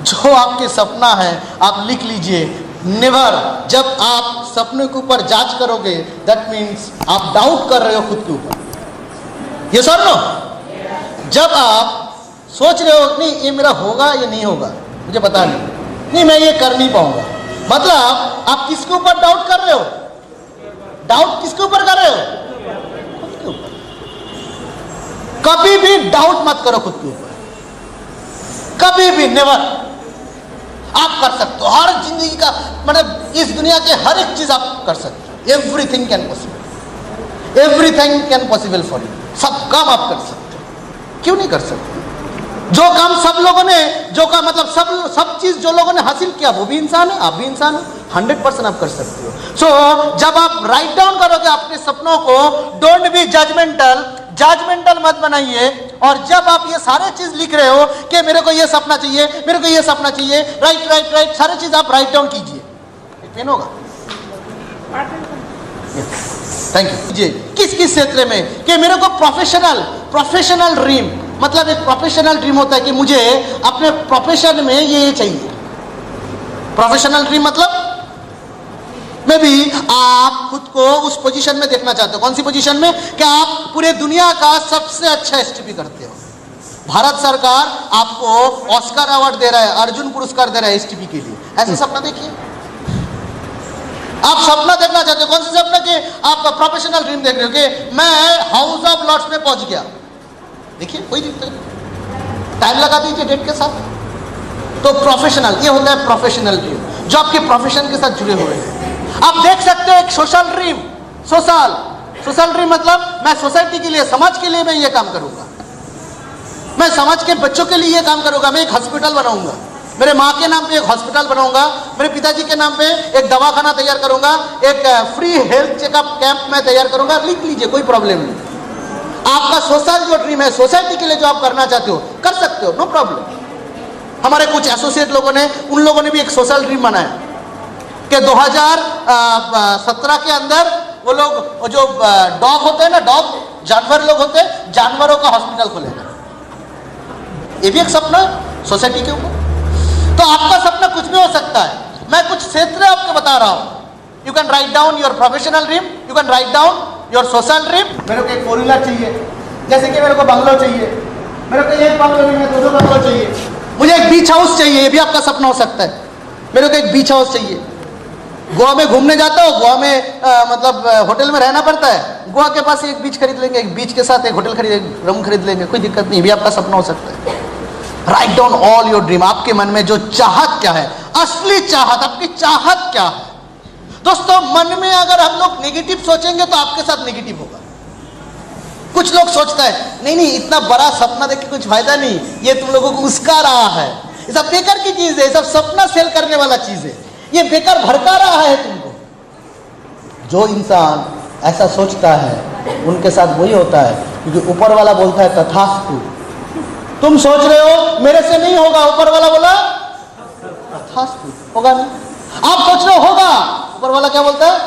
जो आपके सपना है आप लिख लीजिए। नेवर, जब आप सपने के ऊपर जांच करोगे दैट मीन्स आप डाउट कर रहे हो खुद के ऊपर। ये सर नो, जब आप सोच रहे हो नहीं ये मेरा होगा ये नहीं होगा, मुझे पता नहीं मैं ये कर नहीं पाऊंगा, मतलब आप किसके ऊपर डाउट कर रहे हो? डाउट किसके ऊपर कर रहे हो? खुद के ऊपर। कभी भी डाउट मत करो खुद के ऊपर, कभी भी, नेवर। आप कर सकते हो हर जिंदगी का, मतलब इस दुनिया के हर एक चीज आप कर सकते हो। Everything can possible, everything can possible for you. सब काम आप कर सकते हो, क्यों नहीं कर सकते? जो काम सब लोगों ने, जो काम मतलब सब चीज जो लोगों ने हासिल किया वो भी इंसान है, आप भी इंसान हो, 100% आप कर सकते हो। सो जब आप राइट डाउन करोगे अपने सपनों को, डोंट बी जजमेंटल मत बनाइए। और जब आप ये सारे चीज लिख रहे हो कि मेरे को ये सपना चाहिए, मेरे को ये सपना चाहिए, राइट सारे चीज आप राइट डाउन कीजिए। पेन होगा, थैंक यू जी। किस किस क्षेत्र में कि मेरे को प्रोफेशनल ड्रीम, मतलब एक प्रोफेशनल ड्रीम होता है कि मुझे अपने प्रोफेशन में ये चाहिए। प्रोफेशनल ड्रीम मतलब मे भी आप खुद को उस पोजीशन में देखना चाहते हो। कौन सी पोजीशन में? कि आप पूरे दुनिया का सबसे अच्छा एसटीपी करते हो। भारत सरकार आपको ऑस्कर अवार्ड दे रहा है, अर्जुन पुरस्कार दे रहा है एसटीपी के लिए। ऐसा सपना देखिए। आप सपना देखना चाहते हो, कौन सा सपना? कि आप प्रोफेशनल ड्रीम देख रहे हो कि मैं हाउस ऑफ लॉर्ड्स में पहुंच गया। देखिए, कोई टाइम लगा दीजिए डेट के साथ। तो प्रोफेशनल, ये होता है प्रोफेशनल ड्रीम, जो आपके प्रोफेशन के साथ जुड़े हुए हैं। आप देख सकते हो एक सोशल ड्रीम, सोशल ड्रीम मतलब मैं सोसाइटी के लिए, समाज के लिए मैं ये काम करूंगा, मैं समाज के बच्चों के लिए ये काम करूंगा, मैं एक हॉस्पिटल बनाऊंगा, मेरे माँ के नाम पे एक हॉस्पिटल बनाऊंगा, मेरे पिताजी के नाम पे एक दवाखाना तैयार करूंगा, एक फ्री हेल्थ चेकअप कैंप में तैयार करूंगा। लिख लीजिए, कोई प्रॉब्लम नहीं। आपका सोशल जो ड्रीम है, सोसाइटी के लिए जो आप करना चाहते हो कर सकते हो, नो प्रॉब्लम। हमारे कुछ एसोसिएट लोगों ने, उन लोगों ने भी एक सोशल ड्रीम बनाया कि 2017 के अंदर वो लोग जो डॉग होते हैं ना, डॉग जानवर लोग होते हैं, जानवरों का हॉस्पिटल खोलेगा। ये भी एक सपना है सोसाइटी के ऊपर। तो आपका सपना कुछ भी हो सकता है। मैं कुछ क्षेत्र आपको बता रहा हूं। You can write down your professional dream, you can write down your social dream. मेरे को एक 4 व्हीलर चाहिए, जैसे कि मेरे को बंगलो चाहिए, मेरे को एक बंगलो नहीं है 2 बंगलो चाहिए, मुझे एक बीच हाउस चाहिए, ये भी आपका सपना हो सकता है। मेरे को एक बीच हाउस चाहिए। गोवा में घूमने जाता हो, गोवा में मतलब होटल में रहना पड़ता है, गोवा के पास एक बीच खरीद लेंगे, एक बीच के साथ एक होटल खरीद, रूम खरीद लेंगे, कोई दिक्कत नहीं, भी आपका सपना हो सकता है। Write down all your dream. आपके मन में जो चाहत क्या है, असली चाहत, आपकी चाहत क्या है। दोस्तों, मन में अगर हम लोग नेगेटिव सोचेंगे तो आपके साथ नेगेटिव होगा। कुछ लोग सोचता है नहीं इतना बड़ा सपना देख के कुछ फायदा नहीं, ये तुम लोगों को उसका रहा है, ये सब बेकार की चीज है, ये सब सपना सेल करने वाला चीज है, ये बेकार भड़का रहा है तुमको। जो इंसान ऐसा सोचता है उनके साथ वही होता है, क्योंकि ऊपर वाला बोलता है तथास्तु। तुम सोच रहे हो मेरे से नहीं होगा, ऊपर वाला बोला तथास्तु, होगा नहीं। आप सोच रहे हो होगा, ऊपर वाला क्या बोलता है?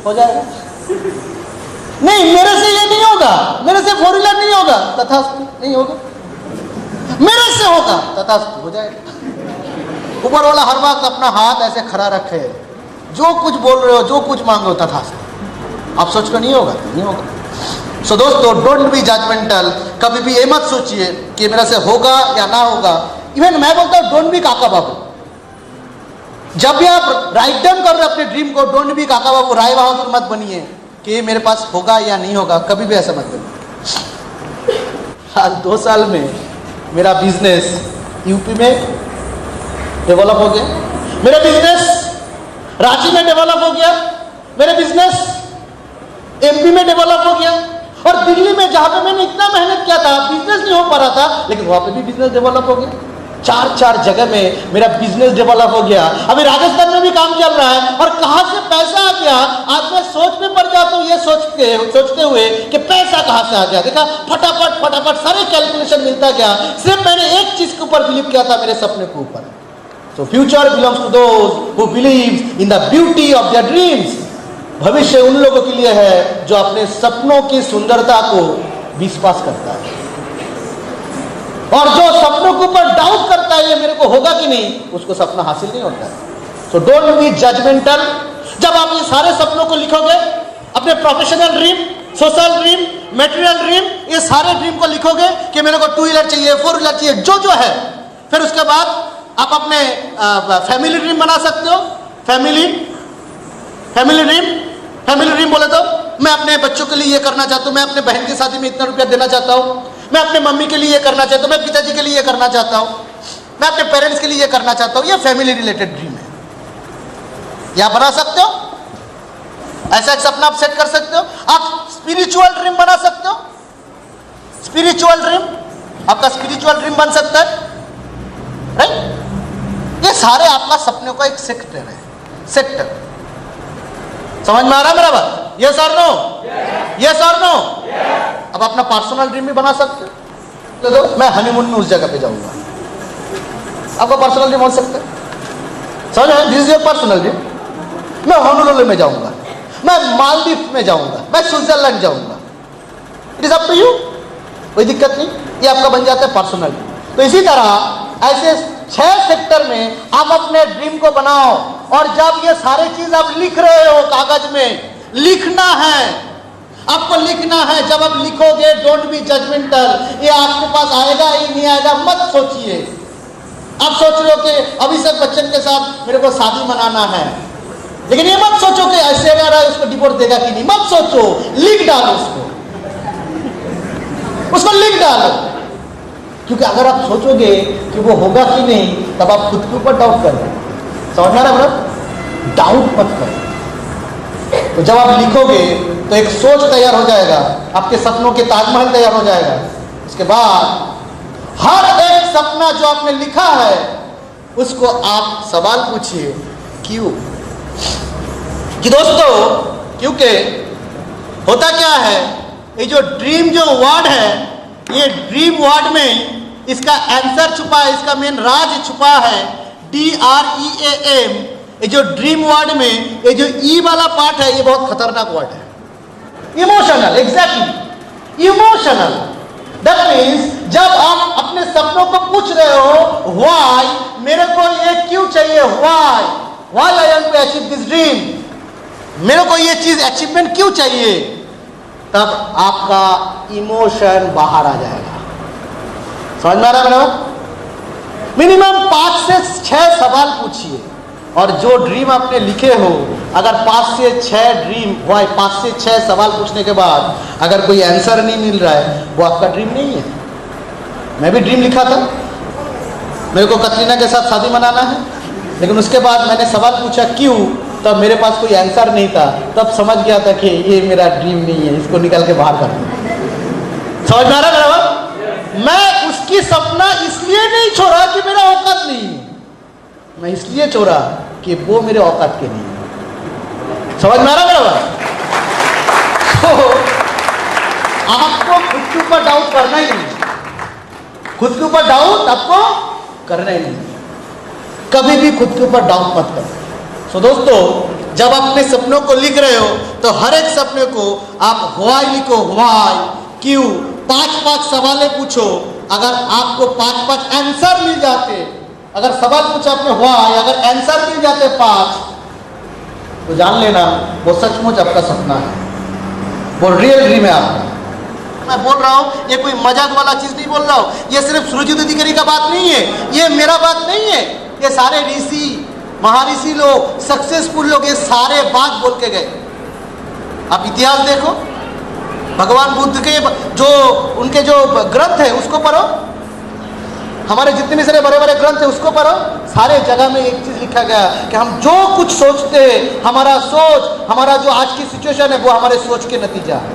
हो जाएगा। नहीं, मेरे से ये नहीं होगा, मेरे से 4 व्हीलर नहीं होगा, तथास्तु, नहीं होगा। मेरे से होगा, तथास्तु, हो जाएगा। ऊपर वाला हर वक्त अपना हाथ ऐसे खड़ा रखे, जो कुछ बोल रहे हो, जो कुछ मांग रहे हो, तथास्तु। आप सोच रहे नहीं होगा, नहीं होगा। सो दोस्तों, डोंट बी जजमेंटल। कभी भी ये मत सोचिए कि मेरे से होगा या ना होगा। इवन मैं बोलता हूँ डोंट बी काका बाबू। जब भी आप राइट डाउन कर रहे हो अपने ड्रीम को, डोंट बी काका बाबू, राय बहादुर मत बनिए कि मेरे पास होगा या नहीं होगा, कभी भी ऐसा मत बनिए। आज 2 साल में मेरा बिजनेस यूपी में डेवलप हो गया, मेरा बिजनेस रांची में डेवलप हो गया, मेरे बिजनेस एमपी में डेवलप हो गया, और दिल्ली में जहां पे मैंने इतना मेहनत किया था, बिजनेस नहीं हो पा रहा था, लेकिन वहां पे भी बिजनेस डेवलप हो गया। 4 जगह में मेरा बिजनेस डेवलप हो गया। अभी राजस्थान में भी काम चल रहा है, और कहां से पैसा आ गया आज मैं सोच में पड़ जाता हूं, ये सोचते हुए कि पैसा कहां से आ गया। देखा, फटाफट सारे कैलकुलेशन मिलता गया। सिर्फ मैंने एक चीज के ऊपर बिलीव किया था, मेरे सपने के ऊपर। So future belongs to those who believe in the beauty of their dreams. भविष्य उन लोगों के लिए है जो अपने सपनों की सुंदरता को विश्वास करता है, और जो सपनों के ऊपर डाउट करता है ये मेरे को होगा कि कि नहीं, उसको सपना हासिल नहीं होता है। So don't be judgemental. जब आप ये सारे सपनों को लिखोगे, अपने professional dream, social dream, material dream, ये सारे ड्रीम को लिखोगे कि मेरे को 2 व्हीलर चाहिए, 4 व्हीलर चाहिए, जो जो है, फिर उसके बाद आप अपने फैमिली ड्रीम बना सकते हो। फैमिली ड्रीम बोले तो मैं अपने बच्चों के लिए ये करना चाहता हूँ, मैं अपने बहन की शादी में इतना रुपया देना चाहता हूँ, मैं अपने मम्मी के लिए ये करना चाहता हूँ, मैं पिताजी के लिए ये करना चाहता हूँ, मैं अपने पेरेंट्स के लिए ये करना चाहता हूँ। ये फैमिली रिलेटेड ड्रीम है, या बना सकते हो। ऐसा एक सपना आप सेट कर सकते हो। आप स्पिरिचुअल ड्रीम बना सकते हो। स्पिरिचुअल ड्रीम, आपका स्पिरिचुअल ड्रीम बन सकता है, राइट। ये सारे आपका सपने का एक सेक्टर है, सेक्टर। समझ में आ रहा है मेरा बात? यस और नो? यस और नो? अब अपना पर्सनल ड्रीम भी बना सकते हो। तो मैं हनीमून में उस जगह पे जाऊंगा, आपका पर्सनल ड्रीम हो सकता है। समझ में? This is your personal dream. मैं होनोलुलु में जाऊंगा, मैं मालदीव में जाऊंगा, मैं स्विट्जरलैंड जाऊंगा। It is up to you, कोई दिक्कत नहीं, ये आपका बन जाता है पर्सनल। तो इसी तरह ऐसे 6 सेक्टर में आप अपने ड्रीम को बनाओ, और जब ये सारे चीज आप लिख रहे हो कागज में, लिखना है, आपको लिखना है। जब आप लिखोगे, डोंट बी जजमेंटल। ये आपके पास आएगा ही नहीं आएगा मत सोचिए। आप सोच रहे हो कि अभिषेक बच्चन के साथ मेरे को शादी मनाना है, लेकिन ये मत सोचो कि ऐसे रहा है उसको डिवोर्स देगा कि नहीं, मत सोचो, लिख डालो उसको लिख डालो। क्योंकि अगर आप सोचोगे कि वो होगा कि नहीं, तब आप खुद के ऊपर डाउट करोगे। समझ में आ रहा है? डाउट मत करो। तो जब आप लिखोगे तो एक सोच तैयार हो जाएगा, आपके सपनों के ताजमहल तैयार हो जाएगा। उसके बाद हर एक सपना जो आपने लिखा है उसको आप सवाल पूछिए, क्यों? कि दोस्तों, क्योंकि होता क्या है, ये जो ड्रीम जो वर्ड है, ये ड्रीम वर्ड में इसका आंसर छुपा है, इसका मेन राज छुपा है, DREAM। ये जो ड्रीम वर्ड में ये जो ई वाला पार्ट है, ये बहुत खतरनाक वर्ड है। Emotional, exactly emotional. That means जब आप अपने सपनों को पूछ रहे हो, व्हाई, मेरे को ये क्यों चाहिए, why I want to achieve this dream, मेरे को ये चीज अचीवमेंट क्यों चाहिए, तब आपका इमोशन बाहर आ जाएगा। समझ में आ रहा है मेरा? मिनिमम 5 से 6 सवाल पूछिए, और जो ड्रीम आपने लिखे हो, अगर 5 से 6 ड्रीम, 5 से 6 सवाल पूछने के बाद अगर कोई आंसर नहीं मिल रहा है, वो आपका ड्रीम नहीं है। मैं भी ड्रीम लिखा था, मेरे को कतरीना के साथ शादी मनाना है, लेकिन उसके बाद मैंने सवाल पूछा क्यों, तब मेरे पास कोई आंसर नहीं था। तब समझ गया था कि ये मेरा ड्रीम नहीं है, इसको निकाल के बाहर कर दो। समझ में आ रहा है? मैं उसकी सपना इसलिए नहीं छोड़ा कि मेरा औकात नहीं है, मैं इसलिए छोड़ा कि वो मेरे औकात के नहीं है। समझ में आ रहा है? तो आपको खुद के ऊपर डाउट करना ही नहीं, खुद के ऊपर डाउट आपको करना ही नहीं, कभी भी खुद के ऊपर डाउट मत करो। तो दोस्तों, जब आप अपने सपनों को लिख रहे हो तो हर एक सपने को आप व्हाई लिखो, व्हाई, क्यों, 5-5 सवालें पूछो। अगर आपको 5-5 आंसर मिल जाते, अगर सवाल पूछा आपने व्हाई, अगर आंसर मिल जाते 5, तो जान लेना वो सचमुच आपका सपना है, वो रियल ड्रीम है आपका। मैं बोल रहा हूँ, ये कोई मजाक वाला चीज नहीं बोल रहा हूँ, ये सिर्फ सुरजीत अधिकारी का बात नहीं है, ये मेरा बात नहीं है, ये सारे ऋषि महर्षि लोग, सक्सेसफुल लोग, ये सारे बात बोल के गए। आप इतिहास देखो, भगवान बुद्ध के जो उनके जो ग्रंथ है उसको पढ़ो, हमारे जितने भी सारे बड़े बड़े ग्रंथ है उसको पढ़ो, सारे जगह में एक चीज लिखा गया कि हम जो कुछ सोचते हैं, हमारा सोच, हमारा जो आज की सिचुएशन है, वो हमारे सोच के नतीजा है।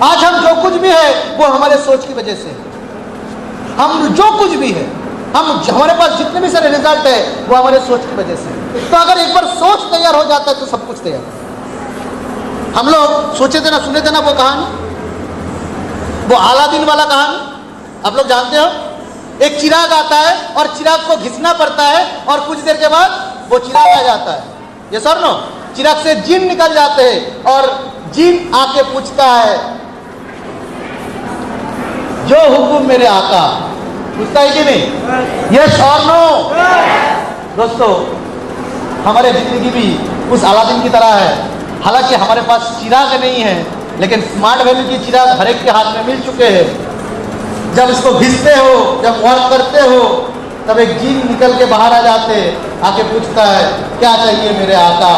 आज हम जो कुछ भी है वो हमारे सोच की वजह से, हम जो कुछ भी है, हम हमारे पास जितने भी सारे रिजल्ट है वो हमारे सोच की वजह से। तो अगर एक बार सोच तैयार हो जाता है तो सब कुछ तैयार है। हम लोग सोचे थे ना, सुने थे ना वो कहानी, वो अलादीन वाला कहानी, आप लोग जानते हो? एक चिराग आता है और चिराग को घिसना पड़ता है, और कुछ देर के बाद वो चिराग आ जाता है। ये सर नो, चिराग से जिन निकल जाते हैं, और जिन आके पूछता है, जो हुक्म मेरे आका, पूछता है कि नहीं? यस और नो? दोस्तों, हमारे जिंदगी भी उस अलादीन की तरह है। हालांकि हमारे पास चिराग नहीं है, लेकिन स्मार्ट वैल्यू की चिराग हर एक के हाथ में मिल चुके हैं। जब इसको घिसते हो, जब वर्क करते हो, तब एक जीन निकल के बाहर आ जाते, आके पूछता है क्या चाहिए मेरे आका।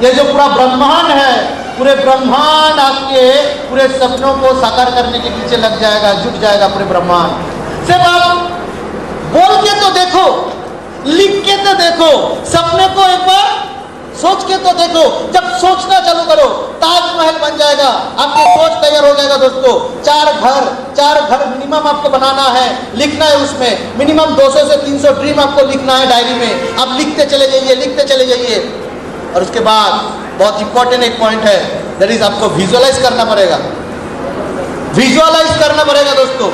ये जो पूरा ब्रह्मांड है, पूरे ब्रह्मांड आपके पूरे सपनों को साकार करने के पीछे लग जाएगा, जुट जाएगा पूरे ब्रह्मांड। सिर्फ आप बोल के तो देखो, लिख के तो देखो, सपने को एक बार सोच के तो देखो। जब सोचना चालू करो, ताजमहल बन जाएगा, आपकी सोच तैयार हो जाएगा। दोस्तों, चार घर मिनिमम आपको बनाना है, लिखना है। उसमें मिनिमम 200 से 300 ड्रीम आपको लिखना है डायरी में। आप लिखते चले जाइए, लिखते चले जाइए। और उसके बाद बहुत इंपॉर्टेंट एक पॉइंट है, दैट इज आपको विजुअलाइज करना पड़ेगा। विजुअलाइज करना पड़ेगा दोस्तों।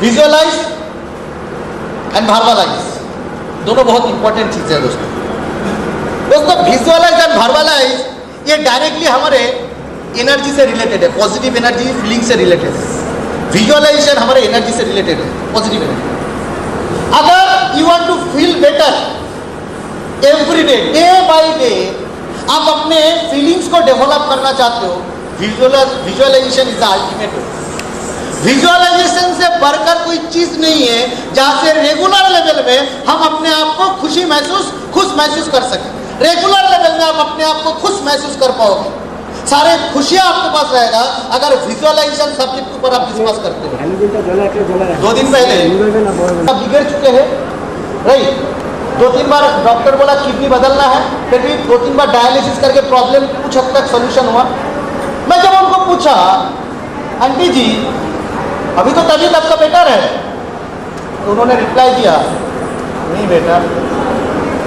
विजुअलाइज एंड वर्बलाइज दोनों बहुत इंपॉर्टेंट चीज है दोस्तों। विजुअलाइज एंड वर्बलाइज ये डायरेक्टली हमारे एनर्जी से रिलेटेड है, पॉजिटिव एनर्जी फीलिंग से रिलेटेड है। विजुअलाइजेशन हमारे एनर्जी से रिलेटेड है, पॉजिटिव एनर्जी। अगर you want to feel better every day, day by day आप अपने फीलिंग्स को डेवलप करना चाहते हो, visualisation is the ultimate. Visualisation से बढ़कर कोई चीज नहीं है जहां से रेगुलर लेवल में हम अपने आप को खुश महसूस कर सकें। रेगुलर लेवल में आप अपने आप को खुश महसूस कर पाओगे, सारे खुशियां आपके पास रहेगा अगर विजुअलाइजेशन सब्जेक्ट के ऊपर आप विश्वास करते हो। 2 दिन पहले आप बिगड़ चुके हैं, राइट। 2-3 बार डॉक्टर बोला किडनी बदलना है, फिर भी 2-3 बार डायलिसिस करके प्रॉब्लम कुछ हद तक सोल्यूशन हुआ। मैं जब उनको पूछा, आंटी जी अभी तो तबीयत आपका बेटर है, तो उन्होंने रिप्लाई किया, नहीं बेटा,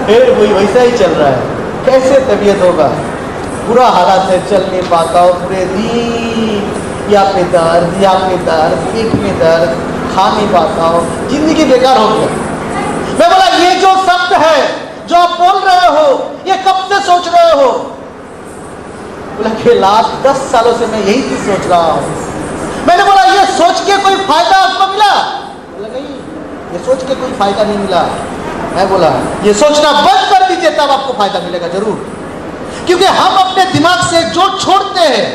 फिर वही वैसा ही चल रहा है। कैसे तबीयत होगा, बुरा हालात है, चल नहीं पाता हूँ पूरे दिन, यहाँ पे दर्द, पेट में दर्द, खा नहीं पाता हूँ, जिंदगी बेकार हो गया। मैं बोला ये जो शब्द है जो आप बोल रहे हो, ये कब से सोच रहे हो? बोला कि लास्ट 10 सालों से मैं यही चीज सोच रहा हूँ। मैंने बोला ये सोच के कोई फायदा आपको मिला? बोला नहीं, ये सोच के कोई फायदा नहीं मिला। मैं बोला ये सोचना बंद कर दीजिए, तब आपको फायदा मिलेगा जरूर। क्योंकि हम अपने दिमाग से जो छोड़ते हैं,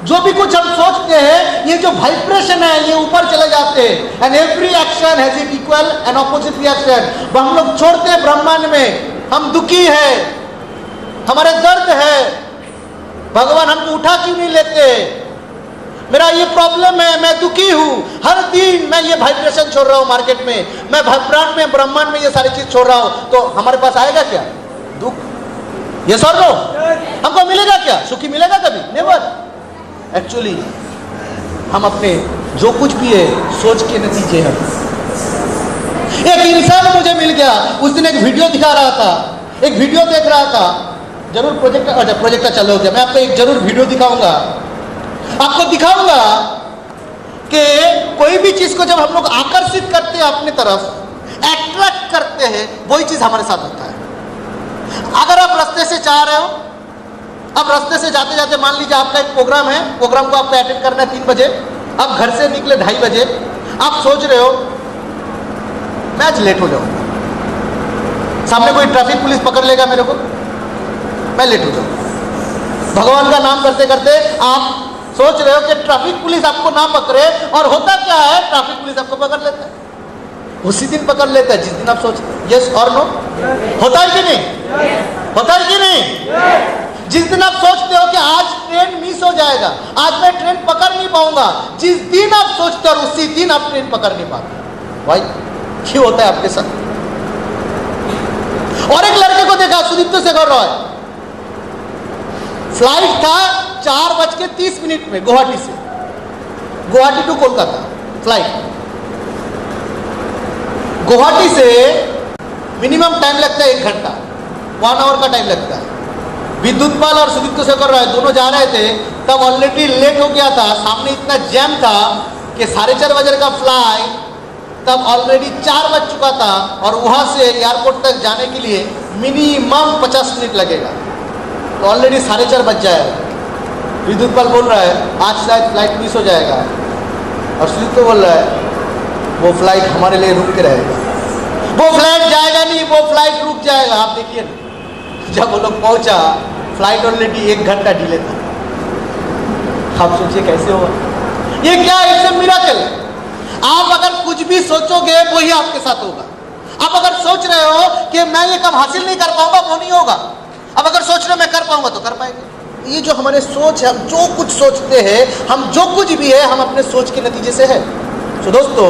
जो भी कुछ हम सोचते हैं, ये जो वाइब्रेशन है ये ऊपर चले जाते हैं। And every action has it equal and opposite reaction. हम लोग छोड़ते हैं ब्रह्मांड में, हम दुखी है, हमारे दर्द है, भगवान हमको उठा क्यों नहीं लेते, मेरा ये प्रॉब्लम है, मैं दुखी हूँ, हर दिन मैं ये वाइब्रेशन छोड़ रहा हूँ मार्केट में, मैं ब्रह्मांड में ये सारी चीज छोड़ रहा हूँ, तो हमारे पास आएगा क्या दुख? ये सर नो हमको मिलेगा क्या? सुखी मिलेगा कभी? नेवर। एक्चुअली हम अपने जो कुछ भी है सोच के नतीजे हैं। एक इंसान मुझे मिल गया, उस दिन एक वीडियो दिखा रहा था, एक वीडियो देख रहा था, जरूर प्रोजेक्टर चालू हो गया, मैं आपको एक जरूर वीडियो दिखाऊंगा, आपको दिखाऊंगा कि कोई भी चीज को जब हम लोग आकर्षित करते हैं अपनी तरफ, अट्रैक्ट करते हैं, वही चीज हमारे साथ होता है। अगर आप रास्ते से जा रहे हो, अब रास्ते से जाते जाते मान लीजिए आपका एक प्रोग्राम है, प्रोग्राम को आपको अटेंड करना है 3 बजे, आप घर से निकले 2:30 बजे, आप सोच रहे हो मैं आज लेट हो जाऊंगा, सामने कोई ट्रैफिक पुलिस पकड़ लेगा मेरे को, मैं लेट हो जाऊंगा। भगवान का नाम करते करते आप सोच रहे हो कि ट्रैफिक पुलिस आपको ना पकड़े, और होता क्या है, ट्रैफिक पुलिस आपको पकड़ लेता है, उसी दिन पकड़ लेता है जिस दिन आप सोच। यस और नो? होता है कि नहीं? होता है कि नहीं? जिस दिन आप सोचते हो कि आज ट्रेन मिस हो जाएगा, आज मैं ट्रेन पकड़ नहीं पाऊंगा, जिस दिन आप सोचते हो उसी दिन आप ट्रेन पकड़ नहीं पाते। भाई क्यों होता है आपके साथ? और एक लड़के को देखा, सुदीप्त शेखर रॉय, फ्लाइट था 4:30 में गुवाहाटी टू कोलकाता फ्लाइट। गुवाहाटी से मिनिमम टाइम लगता है 1 घंटा, 1 आवर का टाइम लगता है। विद्युत पाल और सुदीप्त शेखर रॉय दोनों जा रहे थे, तब ऑलरेडी लेट हो गया था, सामने इतना जैम था कि 4:30 बजे का फ्लाइट, तब ऑलरेडी 4 बज चुका था, और वहां से एयरपोर्ट तक जाने के लिए मिनिमम 50 मिनट लगेगा, तो ऑलरेडी 4:30 बज जाएगा। विद्युत पाल बोल रहा है आज शायद फ्लाइट मिस हो जाएगा, और सुदीप्त बोल रहा है वो फ्लाइट हमारे लिए रुक के रहेगा, वो फ्लाइट जाएगा नहीं, वो फ्लाइट रुक जाएगा। आप देखिए ना, जब वो लोग पहुंचा फ्लाइट ऑलरेडी 1 घंटा डिले था। आप सोचिए कैसे होगा ये, क्या इट्स ए मिरेकल। आप अगर कुछ भी सोचोगे वही आपके साथ होगा। आप अगर सोच रहे हो कि मैं ये काम हासिल नहीं कर पाऊंगा, वो नहीं होगा। अब अगर सोच रहे हो मैं कर पाऊंगा तो कर पाएंगे। ये जो हमारे सोच है, हम जो कुछ सोचते हैं, हम जो कुछ भी है, हम अपने सोच के नतीजे से है। तो दोस्तों,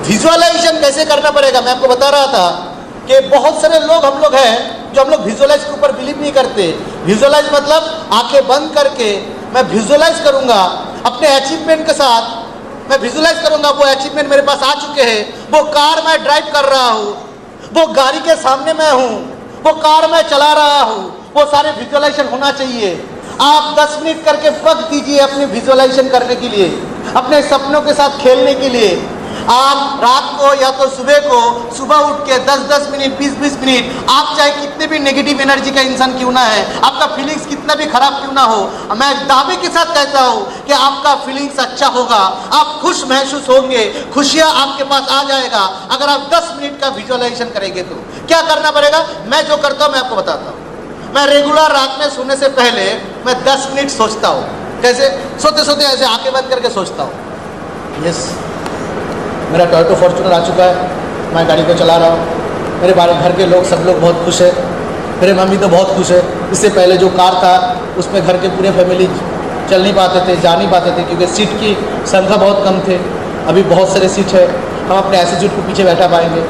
विजुअलाइजेशन कैसे करना पड़ेगा, मैं आपको बता रहा था कि बहुत सारे लोग हम लोग हैं जो हम लोग विजुअलाइज के ऊपर बिलीव नहीं करते। विजुअलाइज मतलब आंखें बंद करके मैं विजुअलाइज करूंगा अपने अचीवमेंट के साथ, मैं विजुअलाइज करूंगा वो अचीवमेंट मेरे पास आ चुके हैं, वो कार मैं ड्राइव कर रहा हूँ, वो गाड़ी के सामने मैं हूँ, वो कार मैं चला रहा हूँ, वो सारे विजुअलाइजेशन होना चाहिए। आप 10 मिनट करके वक्त दीजिए अपने विजुअलाइजेशन करने के लिए, अपने सपनों के साथ खेलने के लिए। आप रात को या तो सुबह उठ के 10-10 मिनट, 20-20 मिनट, आप चाहे कितने भी नेगेटिव एनर्जी का इंसान क्यों ना है, आपका फीलिंग्स कितना भी खराब क्यों ना हो, मैं दावे के साथ कहता हूँ कि आपका फीलिंग्स अच्छा होगा, आप खुश महसूस होंगे, खुशियाँ आपके पास आ जाएगा अगर आप 10 मिनट का विजुअलाइजेशन करेंगे। तो क्या करना पड़ेगा, मैं जो करता हूँ मैं आपको बताता हूँ। मैं रेगुलर रात में सोने से पहले मैं 10 मिनट सोचता हूँ। कैसे? सोते सोते ऐसे आंखें बंद करके सोचता हूँ, यस मेरा टोयोटा फॉर्च्यूनर आ चुका है, मैं गाड़ी को चला रहा हूँ, मेरे घर के लोग सब लोग बहुत खुश है, मेरे मम्मी तो बहुत खुश है। इससे पहले जो कार था उसमें घर के पूरे फैमिली चल नहीं पाते थे, जा नहीं पाते थे, क्योंकि सीट की संख्या बहुत कम थे। अभी बहुत सारे सीट है, हम अपने ऐसे सीट को पीछे बैठा पाएंगे।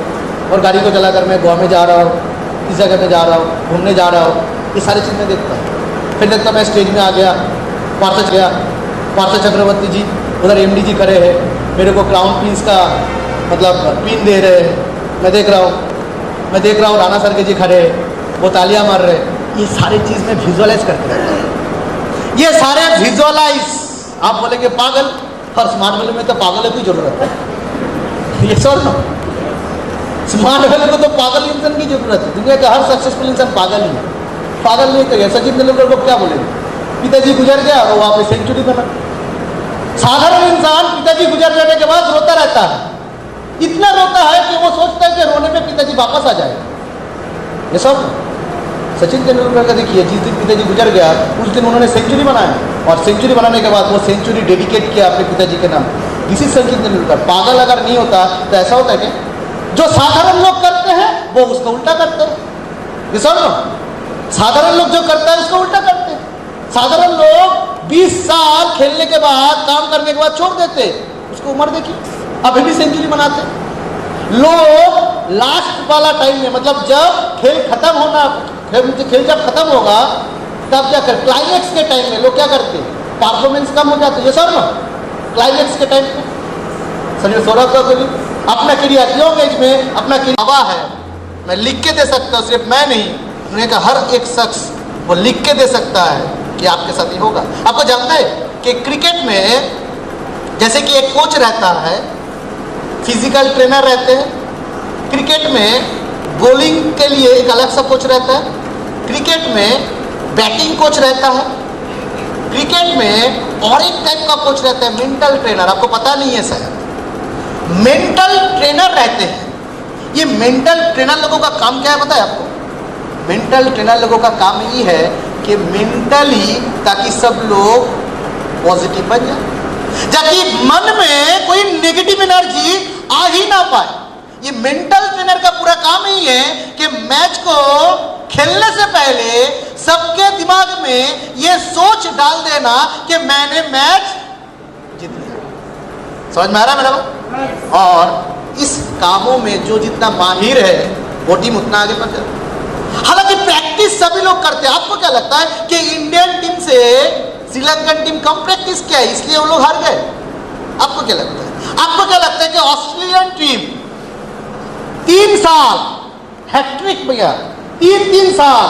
और गाड़ी को चलाकर मैं गोवा में जा रहा हूँ, इस जगह पे जा रहा हूँ, घूमने जा रहा हूँ, ये सारी चीज़ मैं देखता हूँ। फिर देखता मैं स्टेज में आ गया, पार्थ चक्रवर्ती जी उधर MD जी खड़े हैं, मेरे को क्राउन प्रिंस का मतलब पिन दे रहे हैं, मैं देख रहा हूँ राणा सर के जी खड़े हैं, वो तालियां मार रहे हैं। ये सारी चीज़ में विजुअलाइज करते रहता हूँ, ये सारे विजुअलाइज। आप बोलेंगे पागल, और स्मार्ट वाले में तो पागल की जरूरत है, ये सर ना, स्मार्ट वाले को तो पागल इंसान की जरूरत है। दुनिया का हर सक्सेसफुल इंसान पागल ही है, पागल नहीं तो सचिन तेंदुलकर को क्या बोलेंगे, पिताजी गुजर गया और वहाँ पे सेंचुरी बना। साधारण इंसान पिताजी गुजर जाने के बाद रोता रहता है, इतना रोता है कि वो सोचता है कि रोने पे पिताजी वापस आ जाएगा। ये सब सचिन तेंदुलकर का देखिए, जिस दिन पिताजी गुजर गया उस दिन उन्होंने सेंचुरी बनाया, और सेंचुरी बनाने के बाद वो सेंचुरी डेडिकेट किया अपने पिताजी के नाम। This is Sachin Tendulkar. पागल अगर नहीं होता तो ऐसा होता है कि जो साधारण लोग करते हैं वो उसका उल्टा करते हैं। ये सब साधारण लोग जो करता है उसका उल्टा करते हैं। साधारण लोग 20 साल खेलने के बाद, काम करने के बाद छोड़ देते, उसको उम्र देखिए अभी भी सेंचुरी बनाते। लोग लास्ट वाला टाइम में, मतलब जब खेल खत्म होना, खेल जब खत्म होगा तब क्या कर, क्लाइमेक्स के टाइम में लोग क्या करते, परफॉर्मेंस कम हो जाते। ये सर ना क्लाइमेक्स के टाइम पे समझो, सौरभ का कभी अपना करियर यंग एज में अपना हवा है, मैं लिख के दे सकता हूँ, सिर्फ मैं नहीं, दुनिया का हर एक शख्स वो लिख के दे सकता है कि आपके साथ ही होगा। आपको जानते हैं कि क्रिकेट में जैसे कि एक कोच रहता है, फिजिकल ट्रेनर रहते हैं, क्रिकेट में बॉलिंग के लिए एक अलग सा कोच रहता है, क्रिकेट में बैटिंग कोच रहता है, क्रिकेट में और एक टाइप का कोच रहता है मेंटल ट्रेनर। आपको पता नहीं है शायद, मेंटल ट्रेनर रहते हैं। ये मेंटल ट्रेनर लोगों का काम क्या है पता है आपको? मेंटल ट्रेनर लोगों का काम ये है कि मेंटली, ताकि सब लोग पॉजिटिव बन जाए, ताकि मन में कोई नेगेटिव एनर्जी आ ही ना पाए। ये मेंटल ट्रेनर का पूरा काम ही है कि मैच को खेलने से पहले सबके दिमाग में ये सोच डाल देना कि मैंने मैच जीत लिया। समझ में आ रहा है मैडम? और इस कामों में जो जितना माहिर है वो टीम उतना आगे बढ़ जाए। हालांकि प्रैक्टिस सभी लोग करते हैं। आपको क्या लगता है कि इंडियन टीम से श्रीलंकन टीम कम प्रैक्टिस किया है इसलिए वो लोग हार गए? आपको क्या लगता है? आपको क्या लगता है कि ऑस्ट्रेलियन टीम 3 साल हैट्रिक में गया, 3 साल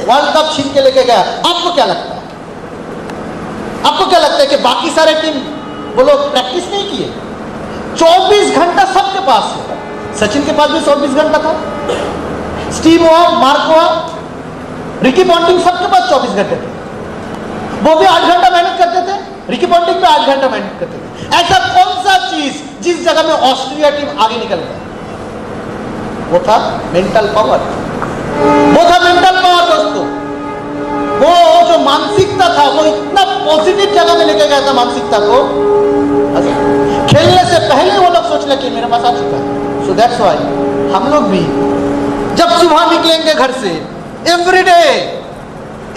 वर्ल्ड कप छीन के लेके गया? आपको क्या लगता है? आपको क्या लगता है कि बाकी सारे टीम वो लोग प्रैक्टिस नहीं किए? 24 घंटा सबके पास है। सचिन के पास भी 24 घंटा था, स्टीव हुआ, मार्क हुआ, रिकी पॉन्टिंग, सबके पास 24 घंटे थे। वो भी 8 घंटा मेहनत करते थे, रिकी पॉन्टिंग भी 8 घंटा मेहनत करते थे। ऐसा कौन सा चीज जिस जगह में ऑस्ट्रेलिया टीम आगे निकल गया? वो था मेंटल पावर, वो था मेंटल पावर दोस्तों। वो जो मानसिकता था वो इतना पॉजिटिव जगह में लेके गया था मानसिकता को, खेलने से पहले वो लोग सोच ले कि मेरे पास आ चुका है। सो दैट्स व्हाई हम लोग भी जब सुबह निकलेंगे घर से,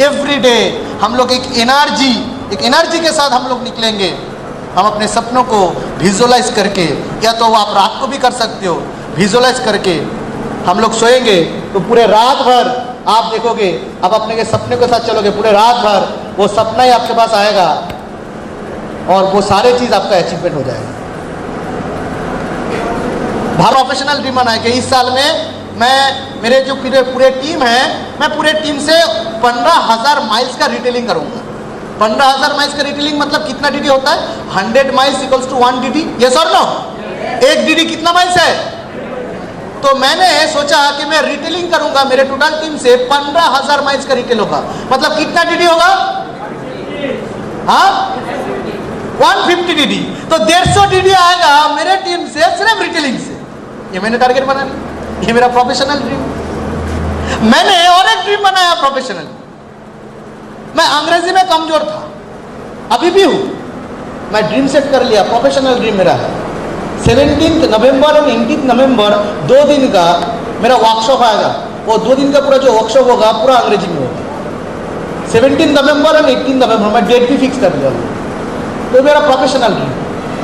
एवरी डे हम लोग एक एनर्जी के साथ हम लोग निकलेंगे। हम अपने सपनों को विजुअलाइज करके, या तो वो आप रात को भी कर सकते हो, विजुअलाइज करके हम लोग सोएंगे तो पूरे रात भर आप देखोगे, आप अपने के सपने के साथ चलोगे, पूरे रात भर वो सपना ही आपके पास आएगा और वो सारे चीज आपका अचीवमेंट हो जाएगा। प्रोफेशनल ड्रीम बनाया कि इस साल में मैं, मेरे जो पूरे टीम है, मैं पूरे टीम से 15,000 माइल्स का रिटेलिंग करूंगा। 15,000 माइल्स का रिटेलिंग मतलब कितना डीडी होता है? 100 miles equals to 1 DD, yes और नो? एक डीडी कितना माइल्स है? तो मैंने सोचा कि मैं रिटेलिंग करूंगा, मेरे टोटल टीम से 15,000 माइल्स का रिटेल होगा। मतलब कितना डीडी होगा? हाँ, 150 डीडी। तो 150 डीडी आएगा मेरे टीम से सिर्फ रिटेलिंग से। ये मैंने टारगेट बना लिया, ये मेरा प्रोफेशनल ड्रीम। मैंने और एक ड्रीम बनाया प्रोफेशनल। मैं अंग्रेजी में कमजोर था, अभी भी हूं। मैं ड्रीम सेट कर लिया, प्रोफेशनल ड्रीम मेरा है 17 नवंबर और 19 नवंबर 2 दिन का मेरा वर्कशॉप आएगा। वो 2 दिन का पूरा जो वर्कशॉप होगा पूरा अंग्रेजी में होगा। 17 नवंबर और 18 नवंबर मैं डेट भी फिक्स कर लिया। तो मेरा प्रोफेशनल ड्रीम,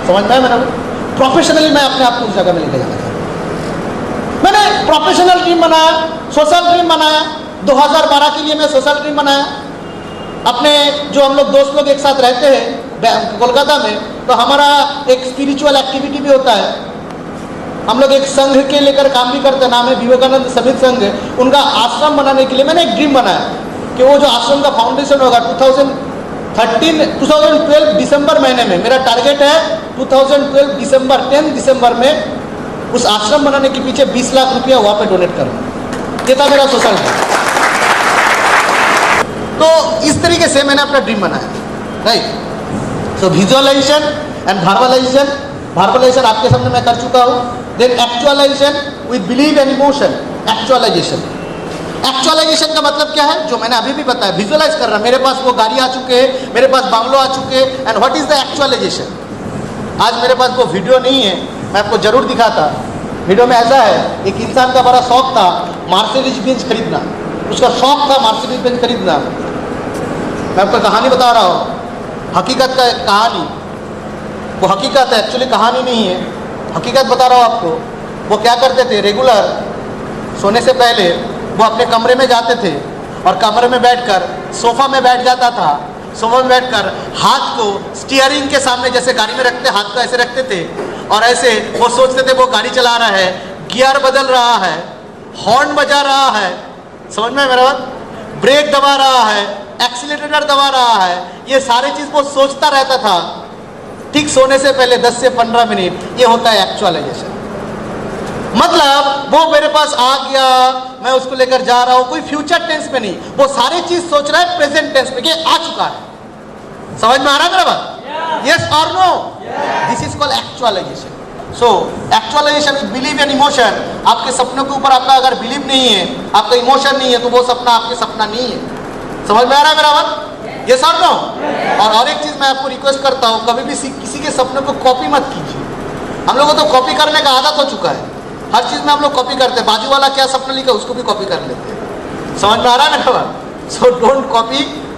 समझ में आया मेरा? प्रोफेशनली मैं अपने आप को उस जगह में लेके जाना चाहता हूं। मैंने प्रोफेशनल ड्रीम बनाया, सोशल ड्रीम बनाया। 2012 के लिए मैं सोशल ड्रीम बनाया। अपने जो हम लोग दोस्त लोग एक साथ रहते हैं कोलकाता में, तो हमारा एक स्पिरिचुअल एक्टिविटी भी होता है। हम लोग एक संघ के लेकर काम भी करते हैं, नाम है विवेकानंद समित संघ। उनका आश्रम बनाने के लिए मैंने एक ड्रीम बनाया कि वो जो आश्रम का फाउंडेशन होगा 2012 दिसंबर महीने में। मेरा टारगेट है 2012 दिसंबर 10 दिसंबर में उस आश्रम बनाने के पीछे 20 लाख रुपया वहां पे डोनेट करूँ। ये था मेरा सोशल ड्रीम। तो इस तरीके से मैंने अपना ड्रीम बनाया, right? So visualisation and verbalisation आपके सामने मैं कर चुका हूँ। Then actualisation with believe and emotion. Actualisation का मतलब क्या है? जो मैंने अभी भी बताया, विजुअलाइज कर रहा। मेरे पास वो गाड़ी आ चुके हैं, मेरे पास बंगलो आ चुके हैं। And what is the actualisation? आज मेरे पास वो वीडियो नहीं है, मैं आपको जरूर दिखाता। वीडियो में ऐसा है, एक इंसान का बड़ा शौक था मर्सिडीज बेंज खरीदना। उसका शौक था मर्सिडीज बेंज खरीदना। मैं आपको कहानी बता रहा हूँ, हकीकत का एक कहानी। वो हकीकत है, एक्चुअली कहानी नहीं है, हकीकत बता रहा हूँ आपको। वो क्या करते थे, रेगुलर सोने से पहले वो अपने कमरे में जाते थे और कमरे में बैठकर सोफा में बैठ जाता था। सोफा में बैठकर हाथ को स्टीयरिंग के सामने जैसे गाड़ी में रखते, हाथ को ऐसे रखते थे और ऐसे वो सोचते थे वो गाड़ी चला रहा है, गियर बदल रहा है, हॉर्न बजा रहा है, समझ में मेरा बात? ब्रेक दबा रहा है, एक्सीलरेटर दबा रहा है। ये सारी चीज वो सोचता रहता था ठीक सोने से पहले 10 से 15 मिनट। ये होता है एक्चुअलाइजेशन। मतलब वो मेरे पास आ गया, मैं उसको लेकर जा रहा हूं, कोई फ्यूचर टेंस में नहीं, वो सारी चीज सोच रहा है प्रेजेंट टेंस में कि आ चुका है। समझ में आ रहा है मेरा बात? यस और no? This is called actualisation. So actualisation with believe and emotion. आपके सपनों के ऊपर आपका अगर बिलीव नहीं है, आपका इमोशन नहीं है, तो वो सपना आपके सपना नहीं है। समझ में आ रहा है मेरा बात? यस और नो? और एक चीज मैं आपको रिक्वेस्ट करता हूं, कभी भी किसी के सपनों को कॉपी मत कीजिए। हम लोगों को तो कॉपी करने का आदत हो चुका है, हर चीज में हम लोग कॉपी करते हैं। बाजू वाला क्या सपना लिखा उसको भी कॉपी कर लेते हैं। समझ में आ रहा है मेरा बात? सो डोंट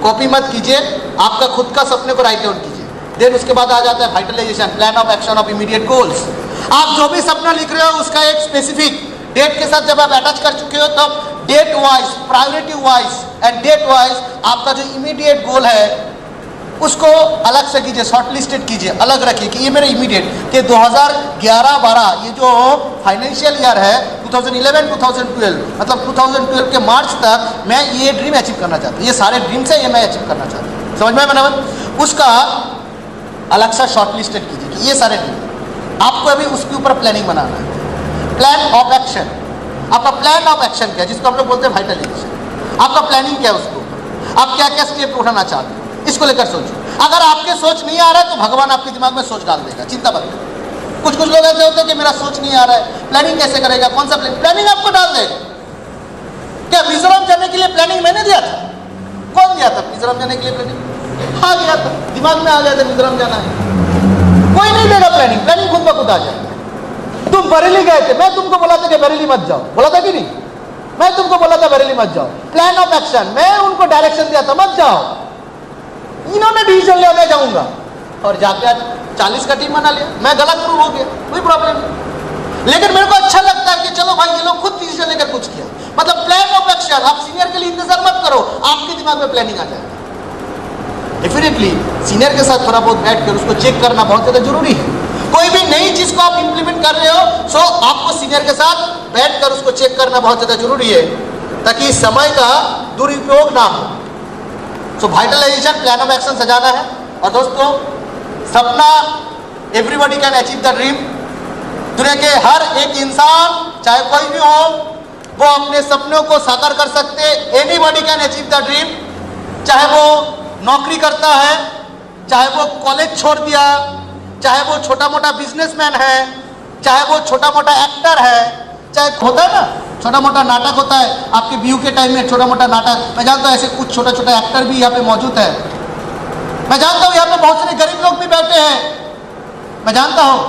कॉपी मत कीजिए, आपका खुद का सपने को राइट डाउन कीजिए। देन उसके बाद आ जाता है vitalisation, plan of action of immediate goals. आप जो भी सपना लिख रहे हो उसका एक स्पेसिफिक डेट के साथ जब आप अटैच कर चुके हो, तब date wise, priority wise and date wise आपका जो इमीडिएट गोल है उसको अलग से कीजिए, शॉर्ट लिस्टेड कीजिए, अलग रखिए कि ये मेरे इमीडिएट कि 2011-12 ये जो फाइनेंशियल ईयर है 2011-2012 मतलब 2012 के मार्च तक मैं ये ड्रीम अचीव करना चाहता हूँ। ये सारे ड्रीम्स है, ये मैं अचीव करना चाहता हूँ। समझ में मैंने उसका अलग सा शॉर्ट लिस्टेड कीजिए कि ये सारे ड्रीम आपको अभी उसके ऊपर प्लानिंग बनाना है। प्लान ऑफ एक्शन, आपका प्लान ऑफ एक्शन क्या है, जिसको हम लोग बोलते हैं वाइटलाइजेशन। आपका प्लानिंग क्या है, उसको आप क्या क्या स्टेप उठाना चाहते हैं, इसको लेकर सोचो। अगर आपके सोच नहीं आ रहा है तो भगवान आपके दिमाग में सोच डाल देगा, चिंता मत करो। कुछ कुछ लोग ऐसे होते हैं कि मेरा सोच नहीं आ रहा है, प्लानिंग कैसे करेगा, कौन सा प्लानिंग आपको डाल दे। क्या मिजोरम जाने के लिए प्लानिंग मैंने दिया था? कौन दिया था मिजोरम जाने के लिए प्लानिंग? आ गया था, दिमाग में आ गया था मिजोरम जाना है। कोई नहीं देगा प्लानिंग, प्लानिंग खुद ब खुद आ जाएगा। तुम बरेली गए थे, मैं तुमको बोला था कि बरेली मत जाओ, बोला था कि नहीं? मैं तुमको बोला था बरेली मत जाओ, प्लान ऑफ एक्शन, मैं उनको डायरेक्शन दिया था मत जाओ, इन्होंने डिसीजन लिया मैं जाऊंगा, और जाके आज 40 का टीम बना लिया। मैं गलत प्रूव हो गया, कोई प्रॉब्लम नहीं। लेकिन मेरे को अच्छा लगता है कि चलो भाई ये लोग खुद डिसीजन लेकर कुछ किया, मतलब प्लान ऑफ एक्शन। आप सीनियर के लिए इंतजार मत करो, आपके दिमाग में प्लानिंग आ जाएगा। डेफिनेटली सीनियर के साथ थोड़ा बहुत बैठ कर उसको चेक करना बहुत ज्यादा जरूरी है। कोई भी नई चीज को आप इंप्लीमेंट कर रहे हो, सो आपको सीनियर के साथ बैठकर उसको चेक करना बहुत ज्यादा जरूरी है, ताकि समय का दुरुपयोग ना हो। सो वाइटलाइजेशन, प्लान ऑफ एक्शन सजाना है। और दोस्तों, सपना, everybody can achieve the dream. दुनिया के हर एक इंसान, चाहे कोई भी हो, वो अपने सपनों को साकार कर सकते। Anybody can achieve the dream. चाहे वो नौकरी करता है, चाहे वो कॉलेज छोड़ दिया, चाहे वो छोटा मोटा बिजनेसमैन है, चाहे वो छोटा मोटा एक्टर है, चाहे होता है ना छोटा मोटा नाटक होता है आपके व्यू के टाइम में, छोटा मोटा नाटक। मैं जानता हूँ ऐसे कुछ छोटा छोटा एक्टर भी यहाँ पे मौजूद है। मैं जानता हूँ यहाँ पे बहुत सारे गरीब लोग भी बैठे हैं। मैं जानता हूँ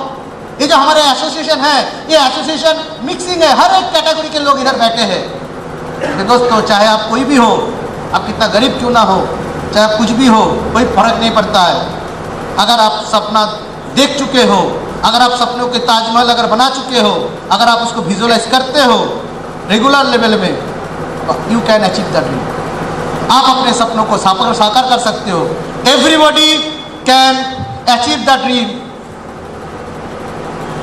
ये जो हमारे एसोसिएशन है, ये एसोसिएशन मिक्सिंग है, हर एक कैटेगरी के लोग इधर बैठे हैं। दोस्तों, चाहे आप कोई भी हो, आप कितना गरीब क्यों ना हो, चाहे आप कुछ भी हो, कोई फर्क नहीं पड़ता है। अगर आप सपना देख चुके हो, अगर आप सपनों के ताजमहल अगर बना चुके हो, अगर आप उसको विजुअलाइज करते हो रेगुलर लेवल में, you can achieve the dream. आप अपने सपनों को साकार कर सकते हो। Everybody can achieve the dream.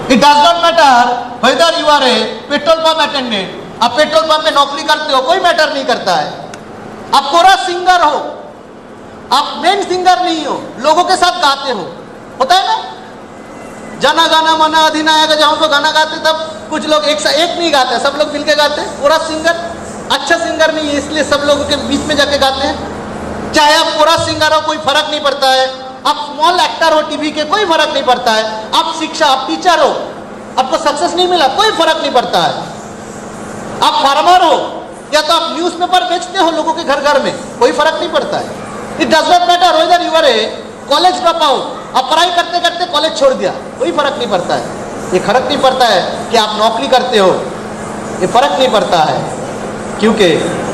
It does not matter whether you are a petrol pump attendant. आप पेट्रोल पंप में नौकरी करते हो, कोई मैटर नहीं करता है। आप कोरस सिंगर हो, आप मेन सिंगर नहीं हो, लोगों के साथ गाते हो, होता है ना, जाना गाना मना अधिनायक, जब हम लोग गाना गाते तब कुछ लोग एक नहीं गाते, सब लोग मिलके गाते हैं। पूरा सिंगर अच्छा सिंगर नहीं है, इसलिए सब लोगों के बीच में जाके गाते हैं। चाहे आप पूरा सिंगर हो, कोई फर्क नहीं पड़ता है। आप स्मॉल एक्टर हो टीवी के, कोई फर्क नहीं पड़ता है। आप शिक्षा, आप टीचर हो, आपको सक्सेस नहीं मिला, कोई फर्क नहीं पड़ता है। आप फार्मर हो, या तो आप न्यूज़पेपर बेचते हो लोगों के घर घर में, कोई फर्क नहीं पड़ता है। It does not matter whether you are a college drop out. आप पढ़ाई करते करते कॉलेज छोड़ दिया, कोई फर्क नहीं पड़ता है। ये फर्क नहीं पड़ता है कि आप नौकरी करते हो, ये फर्क नहीं पड़ता है, क्योंकि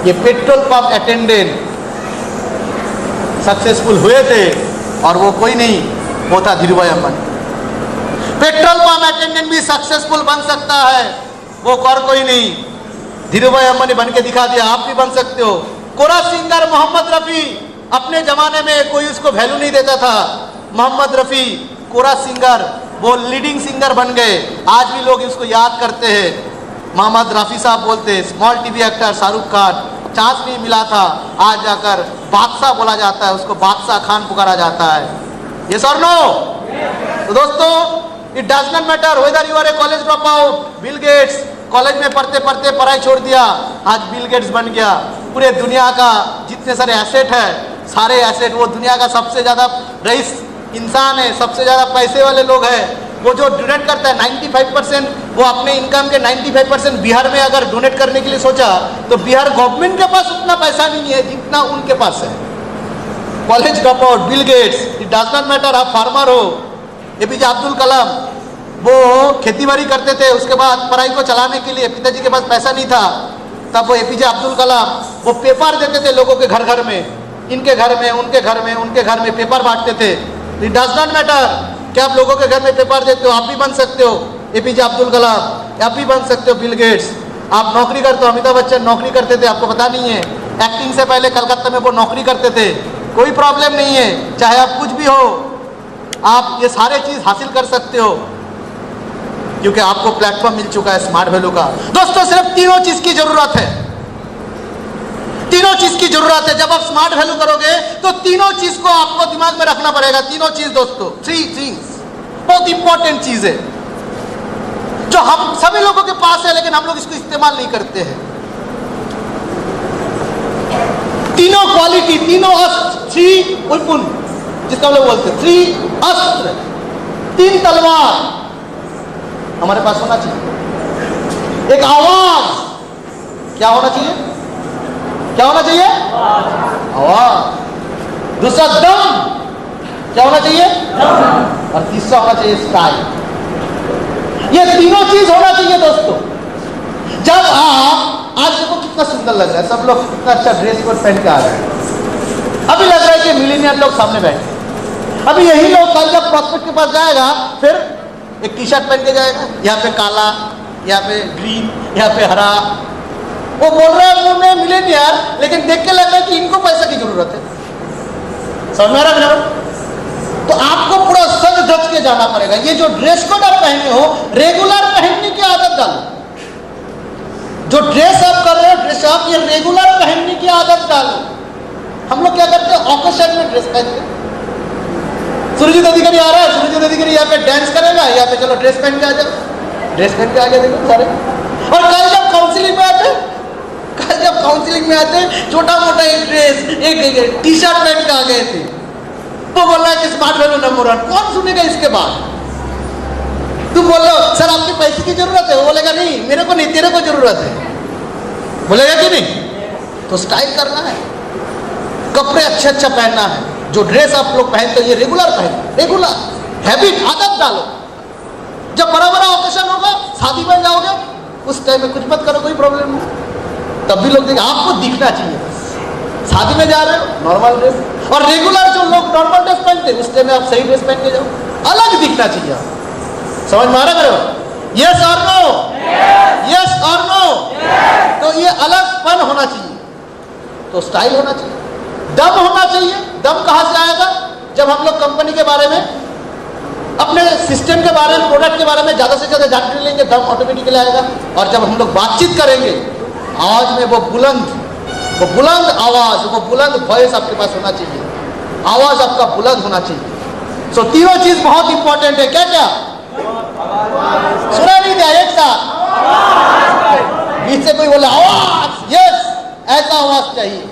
ये पेट्रोल पंप अटेंडेंट सक्सेसफुल हुए थे और वो कोई नहीं, वो था Dhirubhai Ambani. Petrol pump attendant भी सक्सेसफुल बन सकता है, वो और कोई नहीं, धीरूभाई अंबानी बन के दिखा दिया, आप भी बन सकते हो। कोरा सिंगर मोहम्मद रफ़ी, अपने जमाने में कोई उसको वैल्यू नहीं देता था। मोहम्मद रफ़ी कोरा सिंगर, वो लीडिंग सिंगर बन गए, आज भी लोग इसको याद करते हैं। मोहम्मद रफ़ी साहब बोलते हैं, small TV actor Shahrukh Khan, chance नहीं मिला था, आज जाकर बादशाह बोला जाता है, उसको बादशाह खान पुकारा जाता है। यस और नो? तो दोस्तों, it does not matter whether you are a college drop out. Bill Gates college में पढ़ते पढ़ते पढ़ाई छोड़ दिया, आज बिल गेट्स बन गया। पूरे दुनिया का जितने सारे एसेट है, सारे एसेट, वो दुनिया का सबसे ज़्यादा रईस इंसान है, सबसे ज़्यादा पैसे वाले लोग हैं। वो जो डोनेट करता है 95%, वो अपने इनकम के 95% बिहार में अगर डोनेट करने के लिए सोचा तो बिहार गवर्नमेंट के पास उतना पैसा नहीं है जितना उनके पास है। College drop out, Bill gets, it does not matter आप फार्मर हो। एपीजे अब्दुल कलाम, वो खेतीबाड़ी करते थे, उसके बाद पढ़ाई को चलाने के लिए पिताजी के पास पैसा नहीं था, तब वो एपीजे अब्दुल कलाम वो पेपर देते थे लोगों के घर घर में, इनके घर में, उनके घर में, उनके घर में पेपर बांटते थे। इट डज नॉट मैटर कि आप लोगों के घर में पेपर देते हो, आप भी बन सकते हो एपीजे अब्दुल कलाम, आप भी बन सकते हो बिल गेट्स। आप नौकरी करते हो, अमिताभ बच्चन नौकरी करते थे, आपको पता नहीं है, एक्टिंग से पहले कलकत्ता में वो नौकरी करते थे, कोई प्रॉब्लम नहीं है। चाहे आप कुछ भी हो, आप ये सारे चीज़ हासिल कर सकते हो, क्योंकि आपको प्लेटफॉर्म मिल चुका है स्मार्ट वैल्यू का। दोस्तों, सिर्फ तीनों चीज़ की जरूरत है, तीनों चीज की जरूरत है। जब आप स्मार्ट वैल्यू करोगे तो तीनों चीज को आपको दिमाग में रखना पड़ेगा। तीनों चीज दोस्तों, 3 थिंग्स बहुत इंपॉर्टेंट चीज है जो हम सभी लोगों के पास है, लेकिन हम लोग इसको इस्तेमाल नहीं करते हैं। तीनों क्वालिटी, तीनों अस्त्र, 3 वेपन जिसका हम लोग बोलते हैं, 3 अस्त्र, 3 तलवार, हमारे पास होना चाहिए। एक आवाज, क्या होना चाहिए? क्या होना चाहिए? आवाज। दूसरा दम, क्या होना चाहिए? और तीसरा होना चाहिए स्टाइल। ये तीनों चीज होना चाहिए दोस्तों। जब आप आज देखो कितना सुंदर लग रहा है, सब लोग कितना अच्छा ड्रेस कोड पहन के आ रहे हैं। अभी लग रहा है कि मिलीनियर लोग सामने बैठे, अभी यही लोग कल जब प्रॉस्पेक्ट के पास जाएगा फिर एक टी शर्ट पहन के जाएगा, यहाँ पे काला, यहाँ पे ग्रीन, यहाँ पे हरा। वो बोल रहा है मुंह में मिलीनियर, लेकिन देख के लग रहा है कि इनको पैसा की जरूरत है। समझ में आ रहा है? तो आपको पूरा सज धज के जाना पड़ेगा। ये जो ड्रेस कोड आप पहने हो, रेगुलर पहनने की आदत डालो। जो ड्रेस आप कर रहे हो, ड्रेस आप ये रेगुलर पहनने की आदत डालो। हम लोग क्या करते हैं, ऑकेशन में ड्रेस पहनते हैं। सुरजीत अधिकारी आ रहा है, सुरजीत अधिकारी यहाँ पे डांस करेगा, यहाँ पे चलो ड्रेस पहन के आ जाओ, ड्रेस पहन के आ गए देखो सारे। और कल जब काउंसिलिंग में आते, छोटा मोटा एक ड्रेस, एक टी शर्ट पहन के आ गए थे। वो बोल रहा है कि स्मार्ट वैल्यू नंबर 1, कौन सुनेगा इसके बाद? तुम बोल लो सर आपके पैसे की जरूरत है, वो बोलेगा नहीं मेरे को नहीं, तेरे को जरूरत है, बोलेगा कि नहीं? तो स्टाइल करना है, कपड़े अच्छे अच्छा पहनना है। जो ड्रेस आप लोग पहनते हो ये रेगुलर पहनो, रेगुलर हैबिट, आदत डालो। जब बड़ा बड़ा ऑकेशन होगा, शादी में जाओगे, उस टाइम में कुछ मत करो, कोई प्रॉब्लम नहीं, तब भी लोग देखें, आपको दिखना चाहिए बस। शादी में जा रहे हो नॉर्मल ड्रेस, और रेगुलर जो लोग नॉर्मल ड्रेस पहनते हैं उस टाइम में आप सही ड्रेस पहन के जाओ, अलग दिखना चाहिए आप। समझ में आ रहा है? यस और नो? यस और नो? तो ये अलगपन होना चाहिए, तो स्टाइल होना चाहिए, दम होना चाहिए। दम कहां से आएगा? जब हम लोग कंपनी के बारे में, अपने सिस्टम के बारे में, प्रोडक्ट के बारे में ज्यादा से ज्यादा जानकारी लेंगे, दम ऑटोमेटिकली आएगा। और जब हम लोग बातचीत करेंगे, आवाज में वो बुलंद आवाज, वो बुलंद वॉइस आपके पास होना चाहिए, आवाज आपका बुलंद होना चाहिए। सो तीनों चीज बहुत इंपॉर्टेंट है। क्या क्या सुना नहीं दिया? एक साथ बीच से कोई बोला आवाज, यस, ऐसा आवाज चाहिए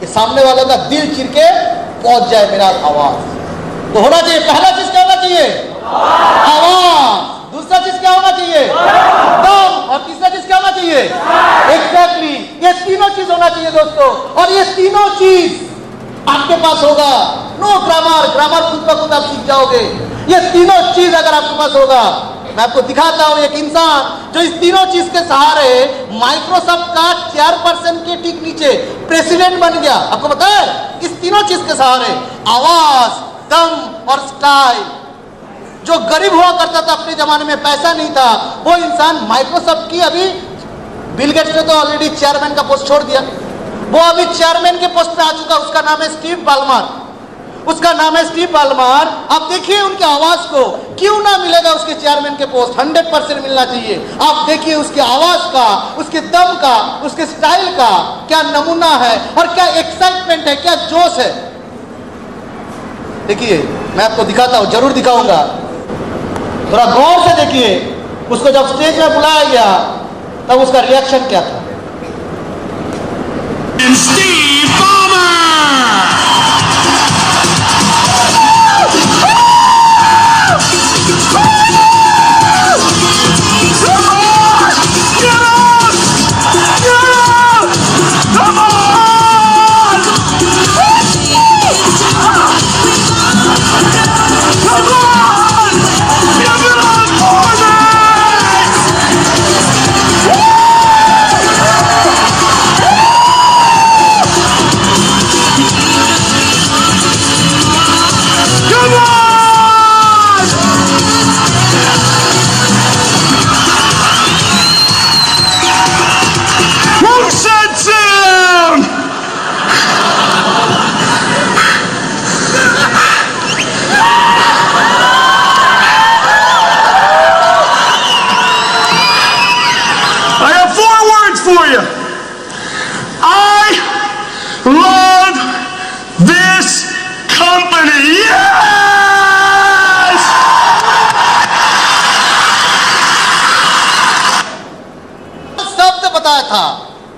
कि सामने वाले का दिल चीर के पहुंच जाए मेरा आवाज। तो होना चाहिए, पहला चीज क्या होना चाहिए? आवाज। दूसरा चीज क्या होना चाहिए? दम। और तीसरा चीज क्या होना चाहिए? एग्जैक्टली, ये तीनों चीज होना चाहिए दोस्तों। और ये तीनों चीज आपके पास होगा, नो ग्रामर खुद ब खुद आप सीख जाओगे। ये तीनों चीज अगर आपके पास होगा, मैं आपको दिखाता हूं एक इंसान जो इस तीनों चीज के सहारे माइक्रोसॉफ्ट का चेयरपर्सन के ठीक नीचे प्रेसिडेंट बन गया। आपको पता है? इस तीनों चीज के सहारे, आवाज, दम और स्टाइल। जो गरीब हुआ करता था अपने जमाने में, पैसा नहीं था, वो इंसान माइक्रोसॉफ्ट की, अभी बिल गेट्स ने तो ऑलरेडी चेयरमैन का पोस्ट छोड़ दिया, वो अभी चेयरमैन के पोस्ट पे आ चुका। उसका नाम है स्टीव बालमर। उसका नाम है स्टीव बालमर। आप देखिए उनकी आवाज को, क्यों ना मिलेगा उसके चेयरमैन के पोस्ट? 100% मिलना चाहिए। आप देखिए उसकी आवाज का, उसके दम का, उसके स्टाइल का क्या नमूना है, और क्या एक्साइटमेंट है, क्या जोश है। देखिए मैं आपको दिखाता हूं, जरूर दिखाऊंगा, थोड़ा गौर से देखिए। उसको जब स्टेज में बुलाया गया तब उसका रिएक्शन क्या था। Steve Ballmer!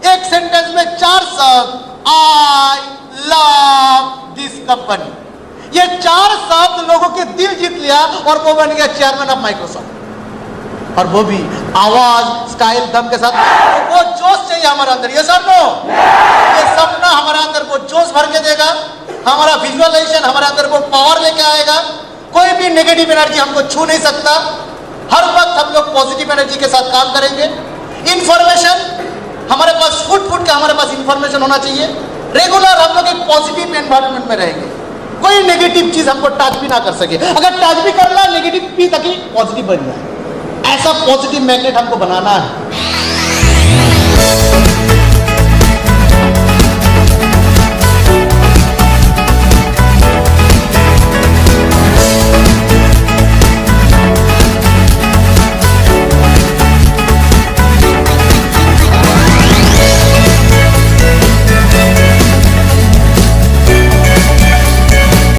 एक सेंटेंस में 4 शब्द, आई लव दिस कंपनी। ये 4 शब्द लोगों के दिल जीत लिया और वो बन गया चेयरमैन ऑफ माइक्रोसॉफ्ट। और वो भी आवाज, स्टाइल, दम के साथ। वो जोश चाहिए हमारे अंदर, ये सब नो, ये सपना हमारे अंदर वो जोश भर के देगा, हमारा विजुअलाइजेशन हमारे अंदर वो पावर लेके आएगा। कोई भी नेगेटिव एनर्जी हमको छू नहीं सकता। हर वक्त हम लोग पॉजिटिव एनर्जी के साथ काम करेंगे। इंफॉर्मेशन हमारे पास फुट फुट का हमारे पास इंफॉर्मेशन होना चाहिए। रेगुलर हम लोग एक पॉजिटिव एनवायरनमेंट में रहेंगे, कोई नेगेटिव चीज हमको टच भी ना कर सके। अगर टच भी करना नेगेटिव भी तक ही पॉजिटिव बन जाए, ऐसा पॉजिटिव मैग्नेट हमको बनाना है।